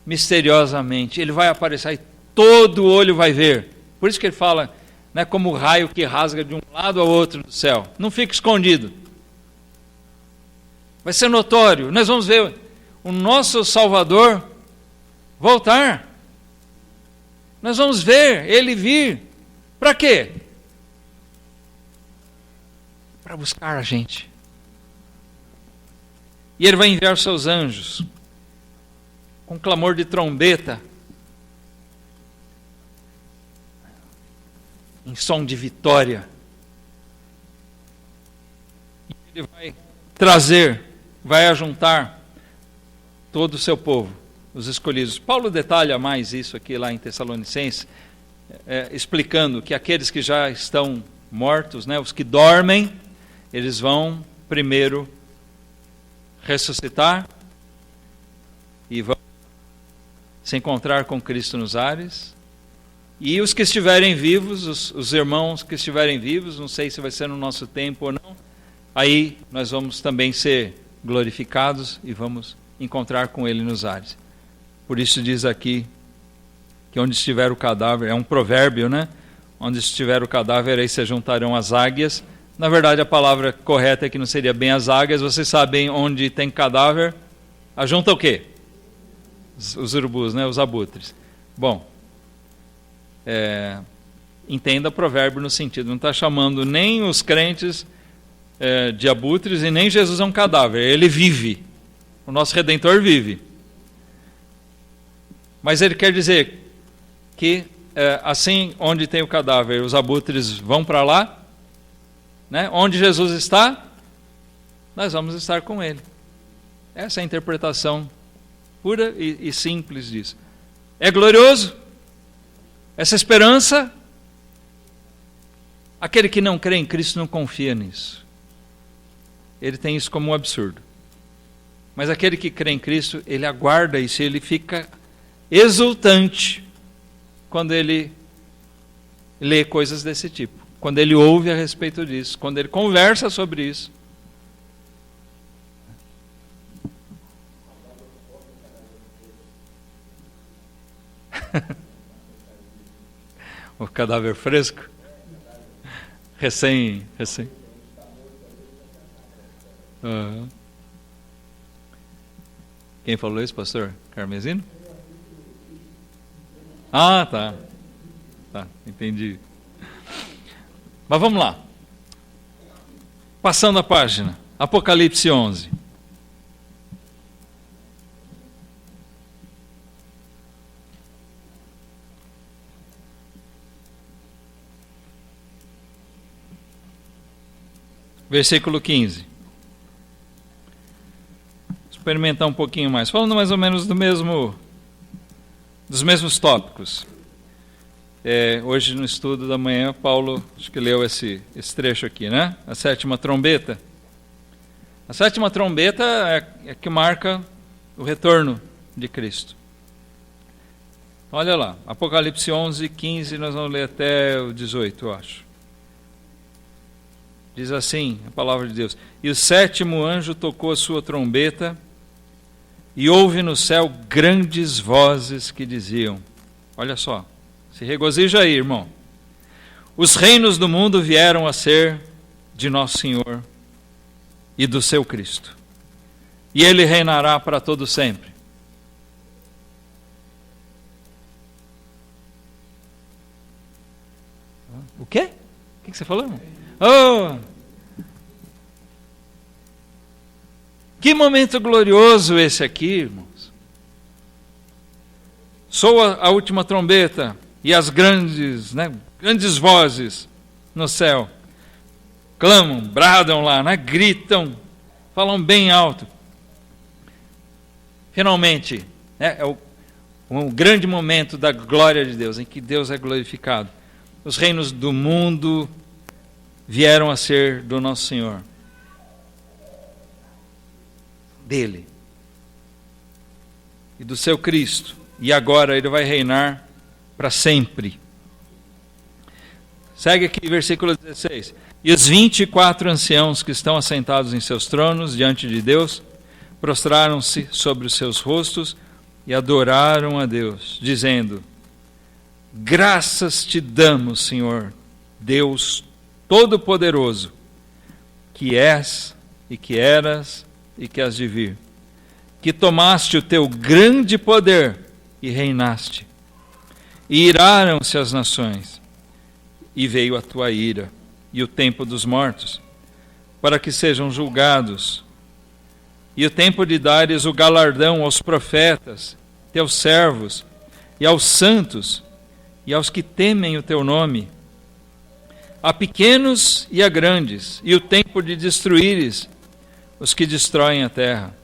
misteriosamente, ele vai aparecer e todo olho vai ver. Por isso que ele fala, né, como o raio que rasga de um lado ao outro do céu. Não fica escondido. Vai ser notório. Nós vamos ver o nosso Salvador voltar. Nós vamos ver ele vir. Para quê? Para buscar a gente. E ele vai enviar os seus anjos com clamor de trombeta, em som de vitória. E ele vai trazer, vai ajuntar todo o seu povo, os escolhidos. Paulo detalha mais isso aqui lá em Tessalonicenses, explicando que aqueles que já estão mortos, né, os que dormem, eles vão primeiro ressuscitar e vão se encontrar com Cristo nos ares. E os que estiverem vivos, os irmãos que estiverem vivos, não sei se vai ser no nosso tempo ou não, aí nós vamos também ser glorificados e vamos encontrar com Ele nos ares. Por isso diz aqui que onde estiver o cadáver, é um provérbio, né? Onde estiver o cadáver, aí se juntarão as águias. Na verdade, a palavra correta é que não seria bem as águias. Vocês sabem onde tem cadáver, ajunta o quê? Os urubus, né? Os abutres. Bom, entenda o provérbio no sentido, não está chamando nem os crentes de abutres e nem Jesus é um cadáver, ele vive, o nosso Redentor vive. Mas ele quer dizer que assim, onde tem o cadáver, os abutres vão para lá, né? Onde Jesus está, nós vamos estar com ele. Essa é a interpretação pura e simples disso. É glorioso essa esperança. Aquele que não crê em Cristo não confia nisso. Ele tem isso como um absurdo. Mas aquele que crê em Cristo, ele aguarda isso, ele fica exultante quando ele lê coisas desse tipo, quando ele ouve a respeito disso, quando ele conversa sobre isso. O cadáver fresco, recém. Uhum. Quem falou isso, pastor? Carmesino? Ah, tá, entendi. Mas vamos lá. Passando a página. Apocalipse 11. Versículo 15. Experimentar um pouquinho mais. Falando mais ou menos dos mesmos tópicos. Hoje no estudo da manhã, Paulo acho que leu esse trecho aqui, né? A sétima trombeta. A sétima trombeta é que marca o retorno de Cristo. Olha lá, Apocalipse 11, 15, nós vamos ler até o 18, eu acho. Diz assim a palavra de Deus: E o sétimo anjo tocou a sua trombeta, e houve no céu grandes vozes que diziam, olha só, se regozija aí, irmão. Os reinos do mundo vieram a ser de nosso Senhor e do seu Cristo, e ele reinará para todo sempre. O quê? O que você falou, irmão? Oh! Que momento glorioso esse aqui, irmãos. Soa a última trombeta e as grandes vozes no céu clamam, bradam lá, gritam, falam bem alto. Finalmente, é um grande momento da glória de Deus, em que Deus é glorificado. Os reinos do mundo vieram a ser do nosso Senhor, dele e do seu Cristo, e agora ele vai reinar para sempre. Segue aqui versículo 16. E os 24 anciãos que estão assentados em seus tronos diante de Deus prostraram-se sobre os seus rostos e adoraram a Deus, dizendo: Graças te damos, Senhor, Deus Todo-Poderoso, que és e que eras e que has de vir, que tomaste o teu grande poder e reinaste. E iraram-se as nações, e veio a tua ira e o tempo dos mortos, para que sejam julgados, e o tempo de dares o galardão aos profetas, teus servos, e aos santos, e aos que temem o teu nome, a pequenos e a grandes, e o tempo de destruíres os que destroem a terra.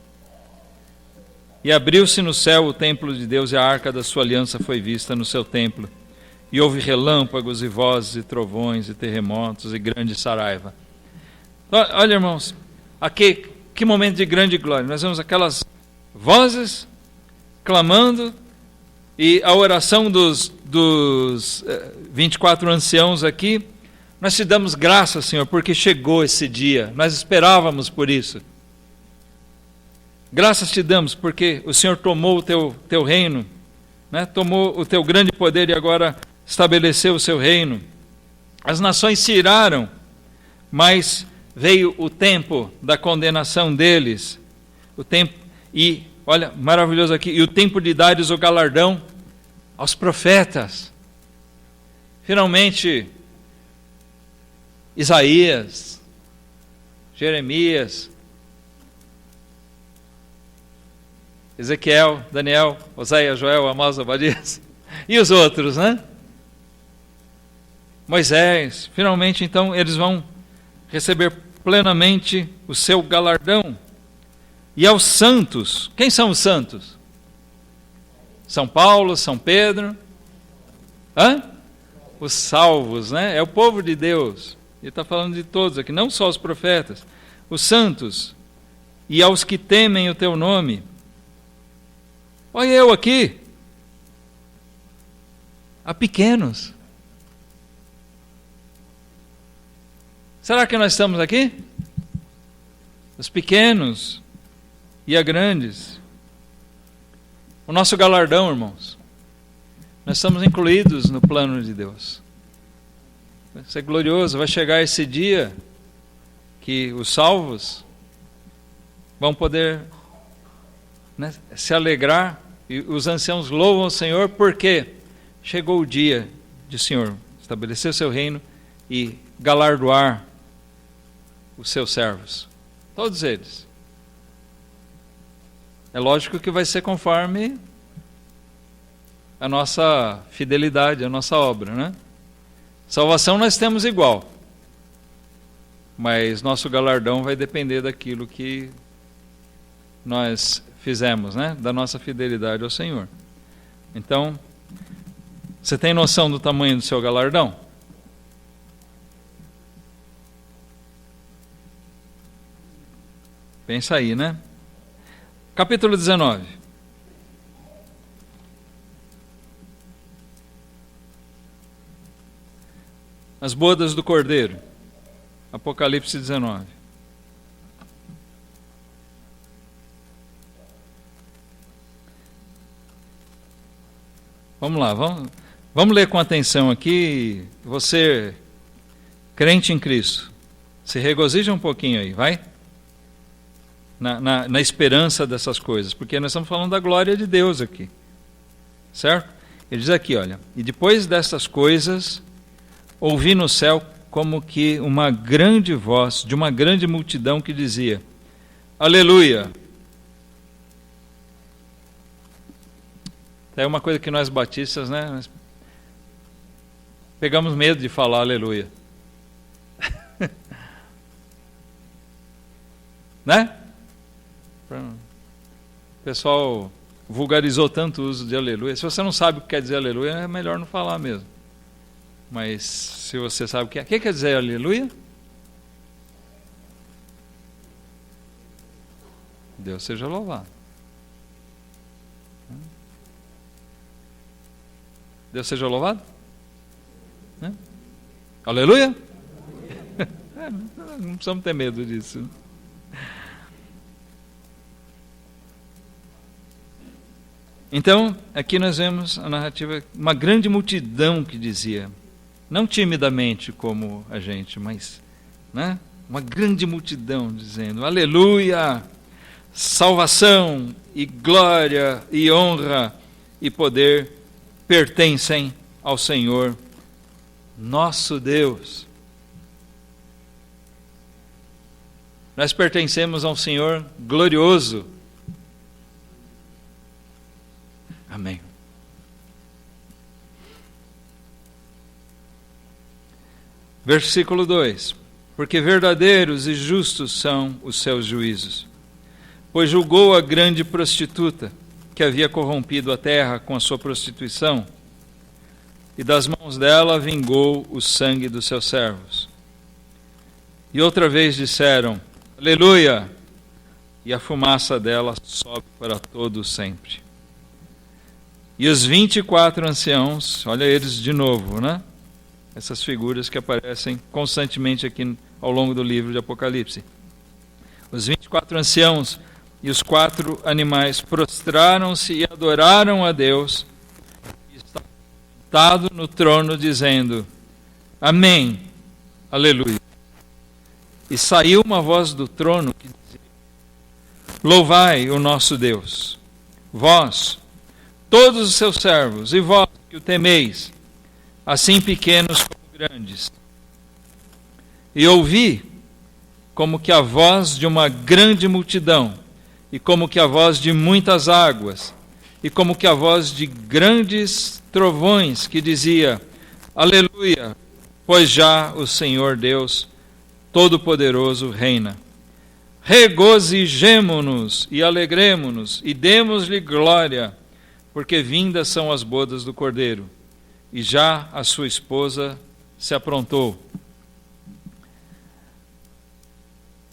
E abriu-se no céu o templo de Deus, e a arca da sua aliança foi vista no seu templo. E houve relâmpagos e vozes e trovões e terremotos e grande saraiva. Olha, irmãos, aqui, que momento de grande glória. Nós vemos aquelas vozes clamando, e a oração dos 24 anciãos aqui. Nós te damos graças, Senhor, porque chegou esse dia. Nós esperávamos por isso. Graças te damos porque o Senhor tomou o teu reino, tomou o teu grande poder e agora estabeleceu o seu reino. As nações se iraram, mas veio o tempo da condenação deles. O tempo, e olha, maravilhoso aqui, e o tempo de dares o galardão aos profetas. Finalmente, Isaías, Jeremias, Ezequiel, Daniel, Oséias, Joel, Amós, Obadias e os outros, Moisés, finalmente então eles vão receber plenamente o seu galardão. E aos santos, quem são os santos? São Paulo, São Pedro, os salvos, é o povo de Deus. Ele está falando de todos aqui, não só os profetas, os santos, e aos que temem o teu nome. Olha eu aqui, a pequenos. Será que nós estamos aqui? Os pequenos e a grandes. O nosso galardão, irmãos, nós estamos incluídos no plano de Deus. Vai ser glorioso, vai chegar esse dia que os salvos vão poder se alegrar, e os anciãos louvam o Senhor porque chegou o dia de o Senhor estabelecer o seu reino e galardoar os seus servos, todos eles. É lógico que vai ser conforme a nossa fidelidade, a nossa obra, Salvação nós temos igual, mas nosso galardão vai depender daquilo que nós fizemos, da nossa fidelidade ao Senhor. Então, você tem noção do tamanho do seu galardão? Pensa aí, Capítulo 19. As bodas do Cordeiro. Apocalipse 19. Vamos lá, vamos ler com atenção aqui. Você, crente em Cristo, se regozija um pouquinho aí, vai? Na esperança dessas coisas, porque nós estamos falando da glória de Deus aqui, certo? Ele diz aqui, olha, e depois dessas coisas, ouvi no céu como que uma grande voz de uma grande multidão que dizia, aleluia. É uma coisa que nós batistas, né, nós pegamos medo de falar aleluia. Né? O pessoal vulgarizou tanto o uso de aleluia. Se você não sabe o que quer dizer aleluia, é melhor não falar mesmo. Mas se você sabe o que quer dizer aleluia? Deus seja louvado. Deus seja louvado? Aleluia? Não precisamos ter medo disso. Então, aqui nós vemos a narrativa, uma grande multidão que dizia, não timidamente como a gente, mas, né, uma grande multidão dizendo, aleluia, salvação e glória e honra e poder pertencem ao Senhor, nosso Deus. Nós pertencemos a um Senhor glorioso. Amém. Versículo 2. Porque verdadeiros e justos são os seus juízos, pois julgou a grande prostituta, que havia corrompido a terra com a sua prostituição, e das mãos dela vingou o sangue dos seus servos. E outra vez disseram, aleluia, e a fumaça dela sobe para todo sempre. E os 24 anciãos, olha eles de novo, né? Essas figuras que aparecem constantemente aqui ao longo do livro de Apocalipse. Os 24 anciãos e os 4 animais prostraram-se e adoraram a Deus, e estava sentado no trono dizendo, amém, aleluia. E saiu uma voz do trono que dizia, louvai o nosso Deus, vós, todos os seus servos, e vós que o temeis, assim pequenos como grandes. E ouvi como que a voz de uma grande multidão, e como que a voz de muitas águas, e como que a voz de grandes trovões, que dizia, aleluia, pois já o Senhor Deus Todo-Poderoso reina. Regozijemo-nos e alegremo-nos, e demos-lhe glória, porque vindas são as bodas do Cordeiro, e já a sua esposa se aprontou.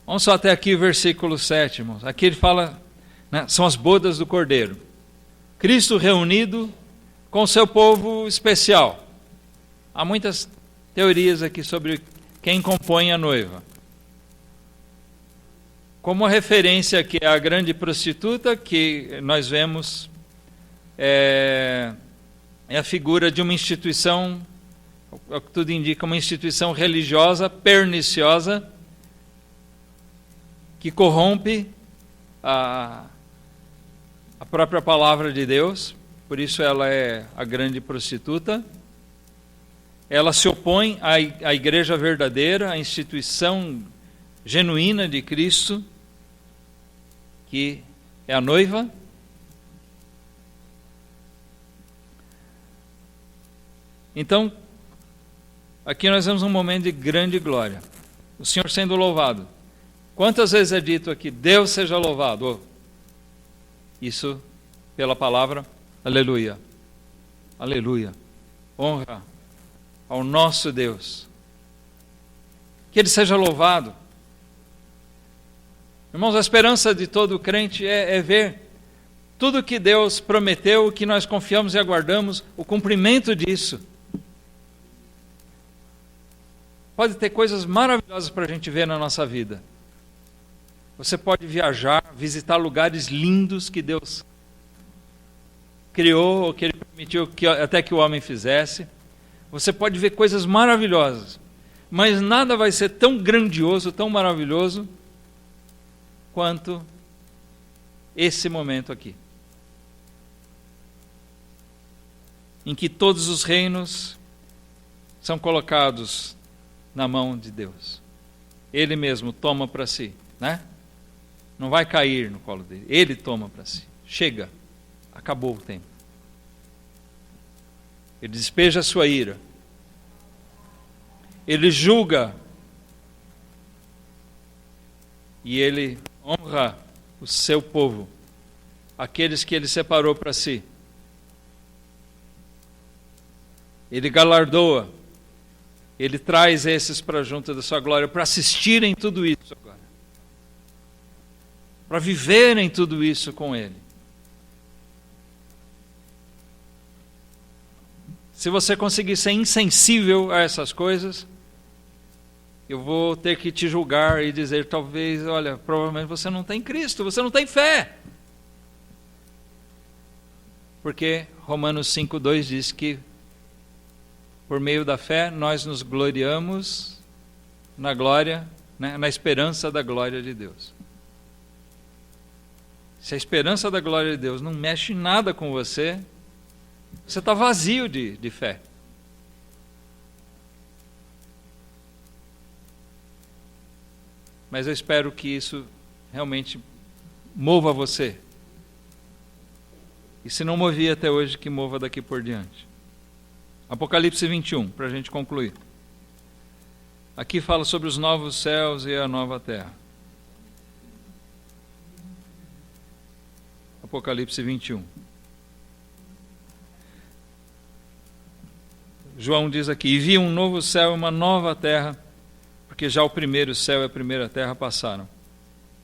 Vamos só até aqui, versículo 7, irmãos. Aqui ele fala, né, são as bodas do Cordeiro. Cristo reunido com seu povo especial. Há muitas teorias aqui sobre quem compõe a noiva. Como referência aqui à grande prostituta, que nós vemos é a figura de uma instituição, o que tudo indica, uma instituição religiosa perniciosa, que corrompe a própria palavra de Deus, por isso ela é a grande prostituta. Ela se opõe à igreja verdadeira, à instituição genuína de Cristo, que é a noiva. Então, aqui nós vemos um momento de grande glória. O Senhor sendo louvado. Quantas vezes é dito aqui, Deus seja louvado? Isso pela palavra, aleluia. Aleluia. Honra ao nosso Deus. Que Ele seja louvado. Irmãos, a esperança de todo crente é ver tudo que Deus prometeu, que nós confiamos e aguardamos, o cumprimento disso. pode ter coisas maravilhosas para a gente ver na nossa vida. Você pode viajar, visitar lugares lindos que Deus criou, ou que Ele permitiu até que o homem fizesse. Você pode ver coisas maravilhosas, mas nada vai ser tão grandioso, tão maravilhoso, quanto esse momento aqui, em que todos os reinos são colocados na mão de Deus. Ele mesmo toma para si, né? Não vai cair no colo dele. Ele toma para si. Chega, acabou o tempo. Ele despeja a sua ira. Ele julga. E ele honra o seu povo, aqueles que ele separou para si. Ele galardoa. Ele traz esses para junto da sua glória, para assistirem tudo isso agora. Para viverem tudo isso com Ele. Se você conseguir ser insensível a essas coisas, eu vou ter que te julgar e dizer, talvez, olha, provavelmente você não tem Cristo, você não tem fé. Porque Romanos 5,2 diz que por meio da fé nós nos gloriamos na glória, né, na esperança da glória de Deus. Se a esperança da glória de Deus não mexe nada com você, você está vazio de fé. Mas eu espero que isso realmente mova você. E se não movia até hoje, que mova daqui por diante. Apocalipse 21, para a gente concluir. Aqui fala sobre os novos céus e a nova terra. Apocalipse 21. João diz aqui, e vi um novo céu e uma nova terra, porque já o primeiro céu e a primeira terra passaram,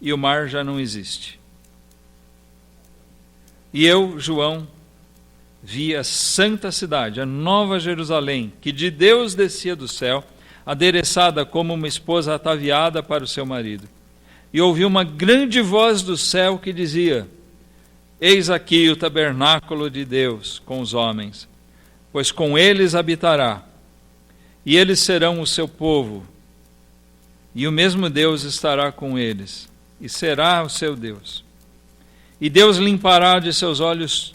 e o mar já não existe. E eu, João, vi a santa cidade, a nova Jerusalém, que de Deus descia do céu, adereçada como uma esposa ataviada para o seu marido. E ouvi uma grande voz do céu que dizia, eis aqui o tabernáculo de Deus com os homens, pois com eles habitará, e eles serão o seu povo, e o mesmo Deus estará com eles, e será o seu Deus. E Deus limpará de seus olhos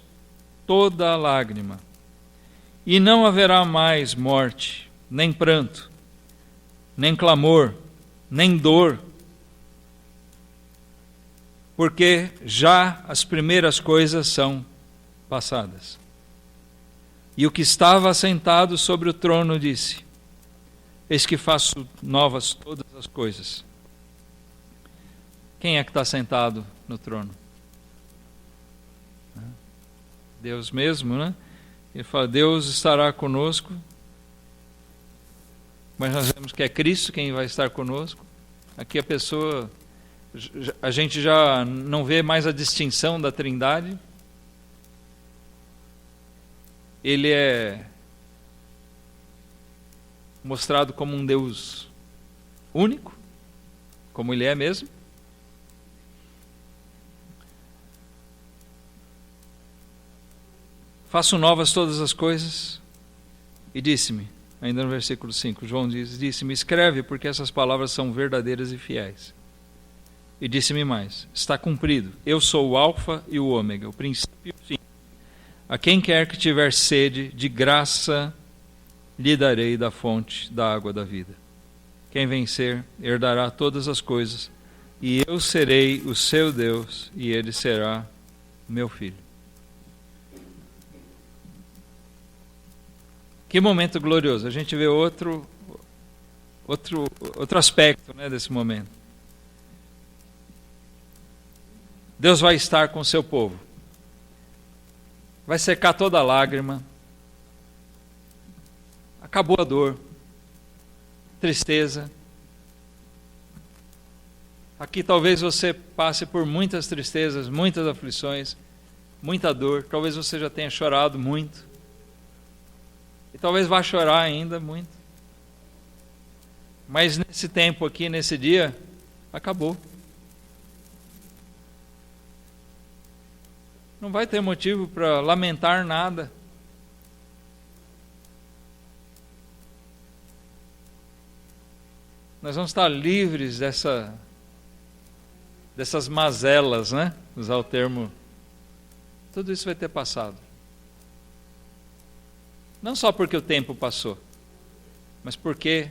toda a lágrima, e não haverá mais morte, nem pranto, nem clamor, nem dor, porque já as primeiras coisas são passadas. E o que estava assentado sobre o trono disse, eis que faço novas todas as coisas. Quem é que está sentado no trono? Deus mesmo, né? Ele fala, Deus estará conosco, mas nós vemos que é Cristo quem vai estar conosco. Aqui a gente já não vê mais a distinção da Trindade. Ele é mostrado como um Deus único, como Ele é mesmo. Faço novas todas as coisas. E disse-me, ainda no versículo 5, João diz, disse-me, escreve, porque essas palavras são verdadeiras e fiéis. E disse-me mais, está cumprido, eu sou o alfa e o ômega, o princípio e o fim. A quem quer que tiver sede, de graça lhe darei da fonte da água da vida. Quem vencer, herdará todas as coisas, e eu serei o seu Deus, e ele será meu filho. Que momento glorioso. A gente vê outro aspecto, né, desse momento. Deus vai estar com o seu povo. Vai secar toda a lágrima. Acabou a dor, tristeza. Aqui talvez você passe por muitas tristezas, muitas aflições, muita dor. Talvez você já tenha chorado muito. E talvez vá chorar ainda muito. Mas nesse tempo aqui, nesse dia, acabou. Não vai ter motivo para lamentar nada. Nós vamos estar livres dessas mazelas, né? Usar o termo. Tudo isso vai ter passado. Não só porque o tempo passou, mas porque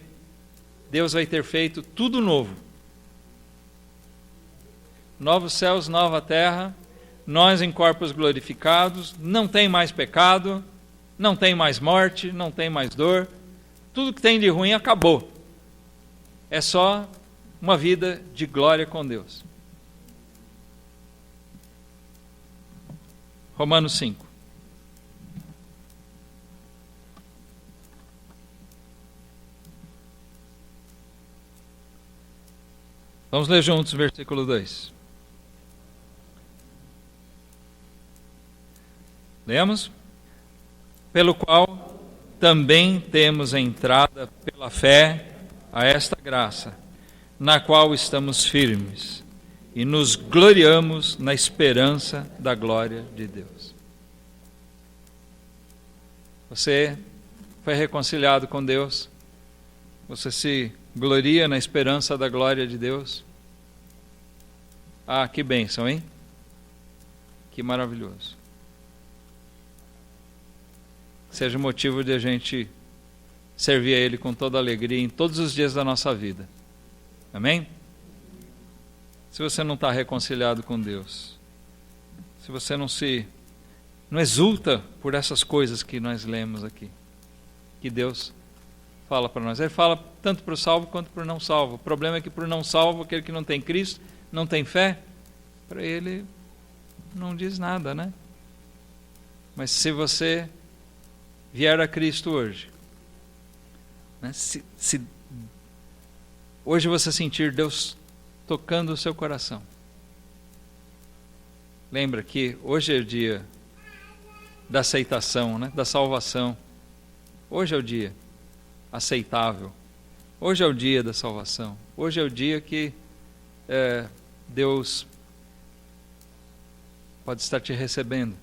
Deus vai ter feito tudo novo. Novos céus, nova terra, nós em corpos glorificados, não tem mais pecado, não tem mais morte, não tem mais dor. Tudo que tem de ruim acabou. É só uma vida de glória com Deus. Romanos 5. Vamos ler juntos o versículo 2. Lemos? Pelo qual também temos entrada pela fé a esta graça, na qual estamos firmes e nos gloriamos na esperança da glória de Deus. Você foi reconciliado com Deus? Você se gloria na esperança da glória de Deus? Ah, que bênção, hein? Que maravilhoso. Seja motivo de a gente servir a Ele com toda alegria em todos os dias da nossa vida. Amém? Se você não está reconciliado com Deus, se você não exulta por essas coisas que nós lemos aqui, que Deus fala para nós. Ele fala tanto para o salvo quanto para o não salvo. O problema é que para o não salvo, aquele que não tem Cristo, não tem fé, para ele não diz nada, né? Mas se você vier a Cristo hoje, né? Se hoje você sentir Deus tocando o seu coração, lembra que hoje é o dia da aceitação, né? Da salvação. Hoje é o dia aceitável. Hoje é o dia da salvação. Hoje é o dia que Deus pode estar te recebendo,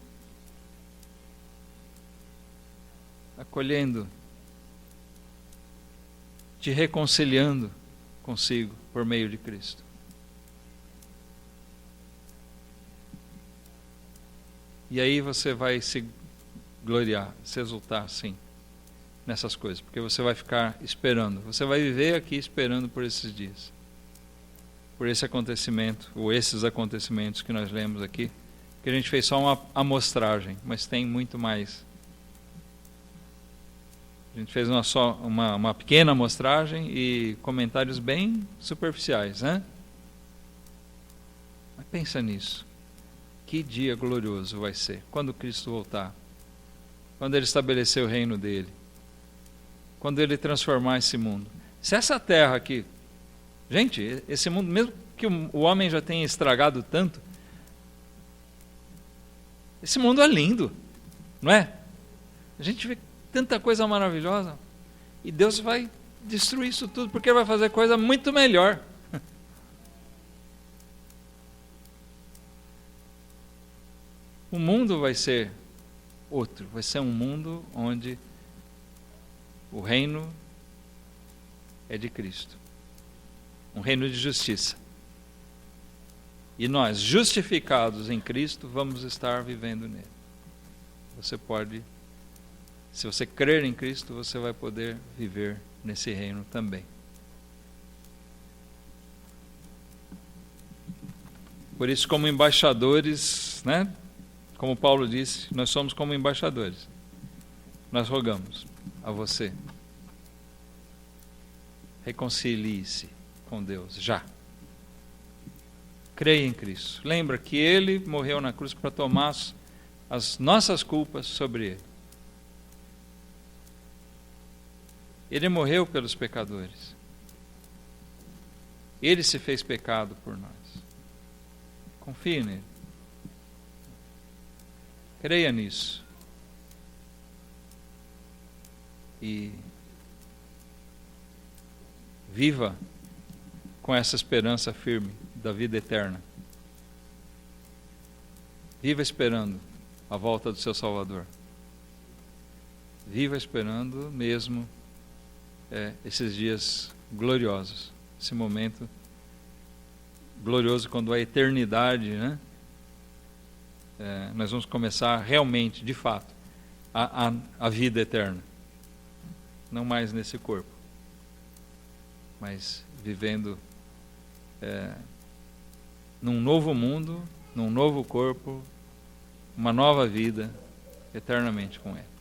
acolhendo, te reconciliando consigo por meio de Cristo. E aí você vai se gloriar, se exultar, sim, nessas coisas, porque você vai ficar esperando, você vai viver aqui esperando por esses dias, por esse acontecimento, ou esses acontecimentos que nós lemos aqui, que a gente fez só uma amostragem, mas tem muito mais. A gente fez uma pequena amostragem e comentários bem superficiais, né? Mas pensa nisso. Que dia glorioso vai ser quando Cristo voltar, quando Ele estabelecer o reino dEle, quando Ele transformar esse mundo. Se essa terra aqui, gente, esse mundo, mesmo que o homem já tenha estragado tanto, esse mundo é lindo, não é? A gente vê tanta coisa maravilhosa e Deus vai destruir isso tudo porque Ele vai fazer coisa muito melhor. O mundo vai ser outro, vai ser um mundo onde o reino é de Cristo, um reino de justiça. E nós, justificados em Cristo, vamos estar vivendo nele. Você pode, se você crer em Cristo, você vai poder viver nesse reino também. Por isso, como embaixadores, né? Como Paulo disse, nós somos como embaixadores. Nós rogamos a você, reconcilie-se com Deus já. Creia em Cristo. Lembra que Ele morreu na cruz para tomar as nossas culpas sobre Ele. Ele morreu pelos pecadores. Ele se fez pecado por nós. Confie nele. Creia nisso. E Viva com essa esperança firme da vida eterna. Viva esperando a volta do seu Salvador. Viva esperando mesmo esses dias gloriosos, esse momento glorioso quando a eternidade, né? Nós vamos começar realmente, de fato, a vida eterna. Não mais nesse corpo, mas vivendo num novo mundo, num novo corpo, uma nova vida, eternamente com Ele.